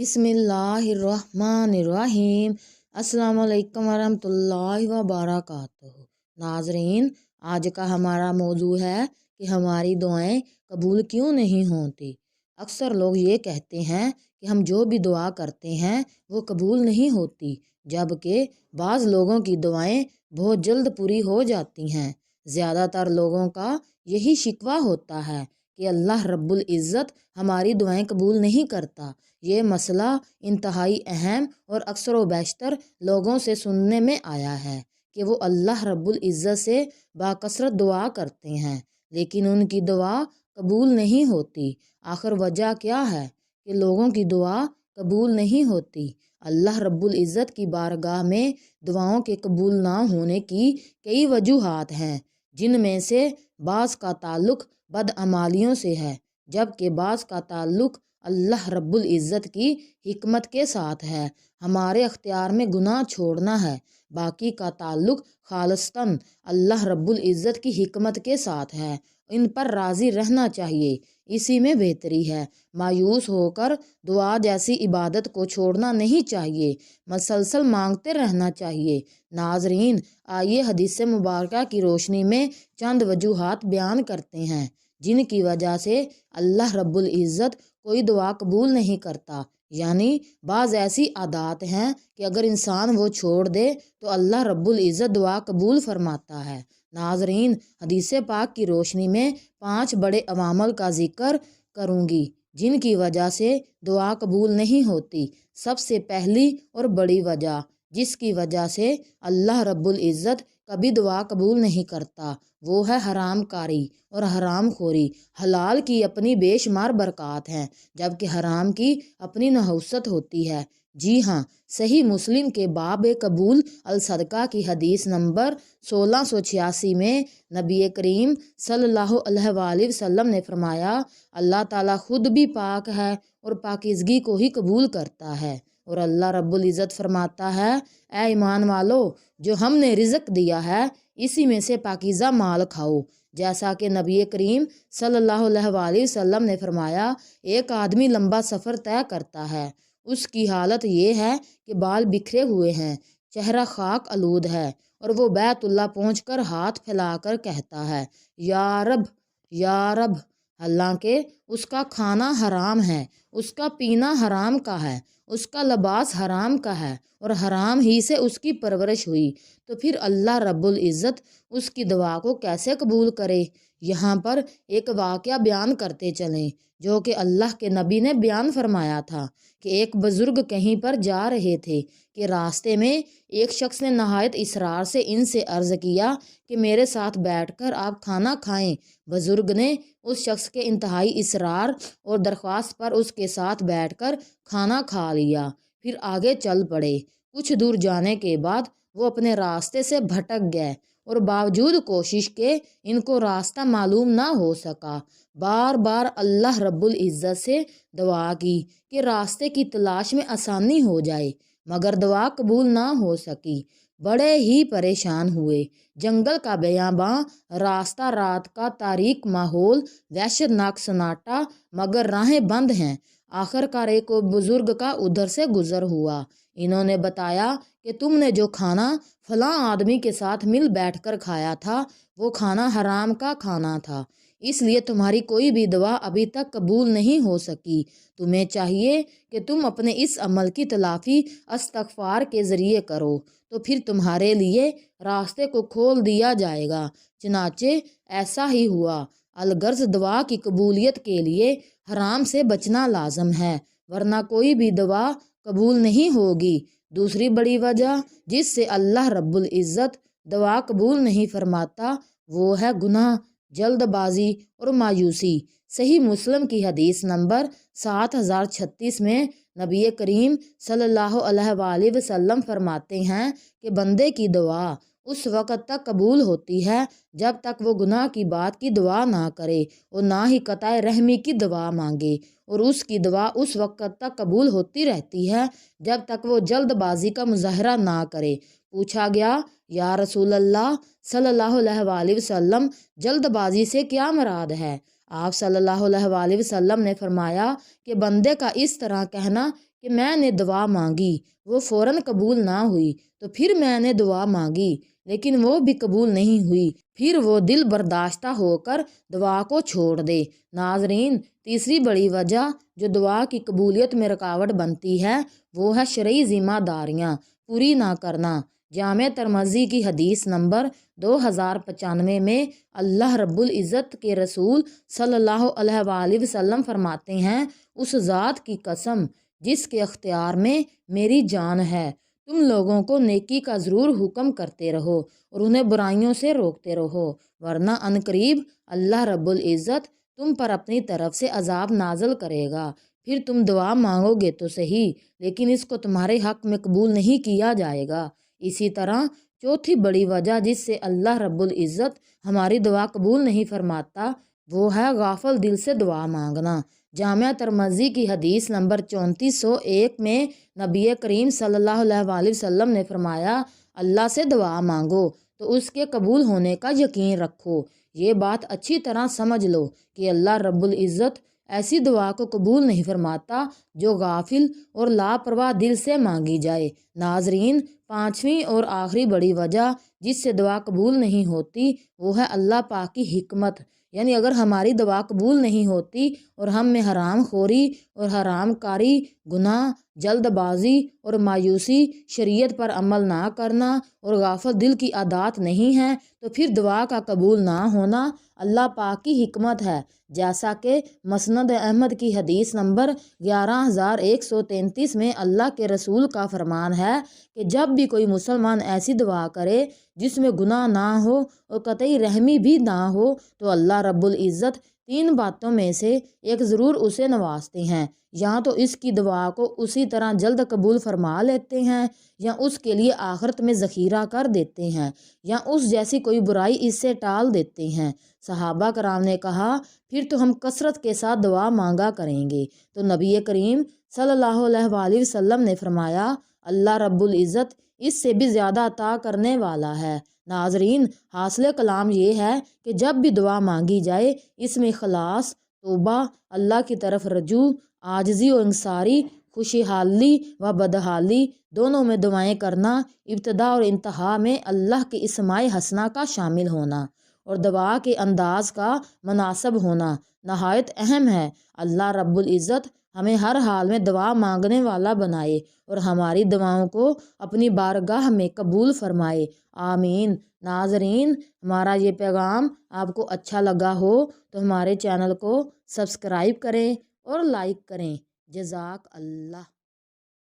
بسم اللہ الرحمن الرحیم۔ السلام علیکم ورحمۃ اللہ وبرکاتہ۔ ناظرین، آج کا ہمارا موضوع ہے کہ ہماری دعائیں قبول کیوں نہیں ہوتی۔ اکثر لوگ یہ کہتے ہیں کہ ہم جو بھی دعا کرتے ہیں وہ قبول نہیں ہوتی، جبکہ بعض لوگوں کی دعائیں بہت جلد پوری ہو جاتی ہیں۔ زیادہ تر لوگوں کا یہی شکوہ ہوتا ہے کہ اللہ رب العزت ہماری دعائیں قبول نہیں کرتا۔ یہ مسئلہ انتہائی اہم اور اکثر و بیشتر لوگوں سے سننے میں آیا ہے کہ وہ اللہ رب العزت سے باکثرت دعا کرتے ہیں، لیکن ان کی دعا قبول نہیں ہوتی۔ آخر وجہ کیا ہے کہ لوگوں کی دعا قبول نہیں ہوتی؟ اللہ رب العزت کی بارگاہ میں دعاؤں کے قبول نہ ہونے کی کئی وجوہات ہیں، جن میں سے بعض کا تعلق بدعمالیوں سے ہے، جبکہ بعض کا تعلق اللہ رب العزت کی حکمت کے ساتھ ہے، ہمارے اختیار میں گناہ چھوڑنا ہے۔ باقی کا تعلق خالصتاً اللہ رب العزت کی حکمت کے ساتھ ہے، ان پر راضی رہنا چاہیے، اسی میں بہتری ہے۔ مایوس ہو کر دعا جیسی عبادت کو چھوڑنا نہیں چاہیے، مسلسل مانگتے رہنا چاہیے۔ ناظرین، آئیے حدیث مبارکہ کی روشنی میں چند وجوہات بیان کرتے ہیں جن کی وجہ سے اللہ رب العزت کوئی دعا قبول نہیں کرتا۔ یعنی بعض ایسی عادات ہیں کہ اگر انسان وہ چھوڑ دے تو اللہ رب العزت دعا قبول فرماتا ہے۔ ناظرین، حدیث پاک کی روشنی میں 5 بڑے عوامل کا ذکر کروں گی جن کی وجہ سے دعا قبول نہیں ہوتی۔ سب سے پہلی اور بڑی وجہ جس کی وجہ سے اللہ رب العزت کبھی دعا قبول نہیں کرتا، وہ ہے حرام کاری اور حرام خوری۔ حلال کی اپنی بے شمار برکات ہیں، جبکہ حرام کی اپنی نحوست ہوتی ہے۔ جی ہاں، صحیح مسلم کے باب قبول الصدقہ کی حدیث نمبر 1686 میں نبی کریم صلی اللہ علیہ وآلہ وسلم نے فرمایا، اللہ تعالیٰ خود بھی پاک ہے اور پاکیزگی کو ہی قبول کرتا ہے۔ اور اللہ رب العزت فرماتا ہے، اے ایمان والو، جو ہم نے رزق دیا ہے اسی میں سے پاکیزہ مال کھاؤ۔ جیسا کہ نبی کریم صلی اللہ علیہ وآلہ وسلم نے فرمایا، ایک آدمی لمبا سفر طے کرتا ہے، اس کی حالت یہ ہے کہ بال بکھرے ہوئے ہیں، چہرہ خاک آلود ہے، اور وہ بیت اللہ پہنچ کر ہاتھ پھیلا کر کہتا ہے، یا رب یا رب، حالانکہ اس کا کھانا حرام ہے، اس کا پینا حرام کا ہے، اس کا لباس حرام کا ہے، اور حرام ہی سے اس کی پرورش ہوئی، تو پھر اللہ رب العزت اس کی دعا کو کیسے قبول کرے؟ یہاں پر ایک واقعہ بیان کرتے چلیں جو کہ اللہ کے نبی نے بیان فرمایا تھا کہ ایک بزرگ کہیں پر جا رہے تھے کہ راستے میں ایک شخص نے نہایت اصرار سے ان سے عرض کیا کہ میرے ساتھ بیٹھ کر آپ کھانا کھائیں۔ بزرگ نے اس شخص کے انتہائی اصرار اور درخواست پر اس کے ساتھ بیٹھ کر کھانا کھا لیا، پھر آگے چل پڑے۔ کچھ دور جانے کے بعد وہ اپنے راستے سے بھٹک گئے اور باوجود کوشش کے ان کو راستہ معلوم نہ ہو سکا۔ بار بار اللہ رب العزت سے دعا کی کہ راستے کی تلاش میں آسانی ہو جائے، مگر دعا قبول نہ ہو سکی۔ بڑے ہی پریشان ہوئے۔ جنگل کا بیاباں راستہ، رات کا تاریک ماحول، وحشت ناک سناٹا، مگر راہیں بند ہیں۔ آخر کار ایک بزرگ کا ادھر سے گزر ہوا۔ انہوں نے بتایا کہ تم نے جو کھانا فلاں آدمی کے ساتھ مل بیٹھ کر کھایا تھا وہ کھانا حرام کا کھانا تھا، اس لیے تمہاری کوئی بھی دعا ابھی تک قبول نہیں ہو سکی۔ تمہیں چاہیے کہ تم اپنے اس عمل کی تلافی استغفار کے ذریعے کرو، تو پھر تمہارے لیے راستے کو کھول دیا جائے گا۔ چنانچہ ایسا ہی ہوا۔ الغرض دعا کی قبولیت کے لیے حرام سے بچنا لازم ہے، ورنہ کوئی بھی دعا قبول نہیں ہوگی۔ دوسری بڑی وجہ جس سے اللہ رب العزت دعا قبول نہیں فرماتا وہ ہے گناہ، جلد بازی اور مایوسی۔ صحیح مسلم کی حدیث نمبر 7036 میں نبی کریم صلی اللہ علیہ وآلہ وسلم فرماتے ہیں کہ بندے کی دعا اس وقت تک قبول ہوتی ہے جب تک وہ گناہ کی بات کی دعا نہ کرے اور نہ ہی قطع رحمی کی دعا مانگے، اور اس کی دعا اس وقت تک قبول ہوتی رہتی ہے جب تک وہ جلد بازی کا مظاہرہ نہ کرے۔ پوچھا گیا، یا رسول اللہ صلی اللہ علیہ وآلہ وسلم، جلد بازی سے کیا مراد ہے؟ آپ صلی اللہ علیہ وآلہ وسلم نے فرمایا کہ بندے کا اس طرح کہنا کہ میں نے دعا مانگی، وہ فوراً قبول نہ ہوئی، تو پھر میں نے دعا مانگی لیکن وہ بھی قبول نہیں ہوئی، پھر وہ دل برداشتہ ہو کر دعا کو چھوڑ دے۔ ناظرین، تیسری بڑی وجہ جو دعا کی قبولیت میں رکاوٹ بنتی ہے وہ ہے شرعی ذمہ داریاں پوری نہ کرنا۔ جامع ترمذی کی حدیث نمبر 2095 میں اللہ رب العزت کے رسول صلی اللہ علیہ وآلہ وسلم فرماتے ہیں، اس ذات کی قسم جس کے اختیار میں میری جان ہے، تم لوگوں کو نیکی کا ضرور حکم کرتے رہو اور انہیں برائیوں سے روکتے رہو، ورنہ عنقریب اللہ رب العزت تم پر اپنی طرف سے عذاب نازل کرے گا، پھر تم دعا مانگو گے تو صحیح لیکن اس کو تمہارے حق میں قبول نہیں کیا جائے گا۔ اسی طرح چوتھی بڑی وجہ جس سے اللہ رب العزت ہماری دعا قبول نہیں فرماتا وہ ہے غافل دل سے دعا مانگنا۔ جامع ترمذی کی حدیث نمبر 3401 میں نبی کریم صلی اللہ علیہ وآلہ وسلم نے فرمایا، اللہ سے دعا مانگو تو اس کے قبول ہونے کا یقین رکھو۔ یہ بات اچھی طرح سمجھ لو کہ اللہ رب العزت ایسی دعا کو قبول نہیں فرماتا جو غافل اور لاپرواہ دل سے مانگی جائے۔ ناظرین، پانچویں اور آخری بڑی وجہ جس سے دعا قبول نہیں ہوتی وہ ہے اللہ پاک کی حکمت، یعنی اگر ہماری دعا قبول نہیں ہوتی اور ہم میں حرام خوری اور حرام کاری، گناہ، جلد بازی اور مایوسی، شریعت پر عمل نہ کرنا اور غافل دل کی عادات نہیں ہیں تو پھر دعا کا قبول نہ ہونا اللہ پاک کی حکمت ہے، جیسا کہ مسند احمد کی حدیث نمبر 11133 میں اللہ کے رسول کا فرمان ہے کہ جب بھی کوئی مسلمان ایسی دعا کرے جس میں گناہ نہ ہو اور قطعی رحمی بھی نہ ہو تو اللہ رب العزت تین باتوں میں سے ایک ضرور اسے نوازتے ہیں، یا تو اس کی دعا کو اسی طرح جلد قبول فرما لیتے ہیں، یا اس کے لیے آخرت میں ذخیرہ کر دیتے ہیں، یا اس جیسی کوئی برائی اس سے ٹال دیتے ہیں۔ صحابہ کرام نے کہا، پھر تو ہم کثرت کے ساتھ دعا مانگا کریں گے، تو نبی کریم صلی اللہ علیہ وآلہ وسلم نے فرمایا، اللہ رب العزت اس سے بھی زیادہ عطا کرنے والا ہے۔ ناظرین، حاصل کلام یہ ہے کہ جب بھی دعا مانگی جائے اس میں اخلاص، توبہ، اللہ کی طرف رجوع، عاجزی و انکساری، خوشحالی و بدحالی دونوں میں دعائیں کرنا، ابتدا اور انتہا میں اللہ کے اسماء حسنہ کا شامل ہونا اور دعا کے انداز کا مناسب ہونا نہایت اہم ہے۔ اللہ رب العزت ہمیں ہر حال میں دعا مانگنے والا بنائے اور ہماری دعاؤں کو اپنی بارگاہ میں قبول فرمائے، آمین۔ ناظرین، ہمارا یہ پیغام آپ کو اچھا لگا ہو تو ہمارے چینل کو سبسکرائب کریں اور لائک کریں۔ جزاک اللہ۔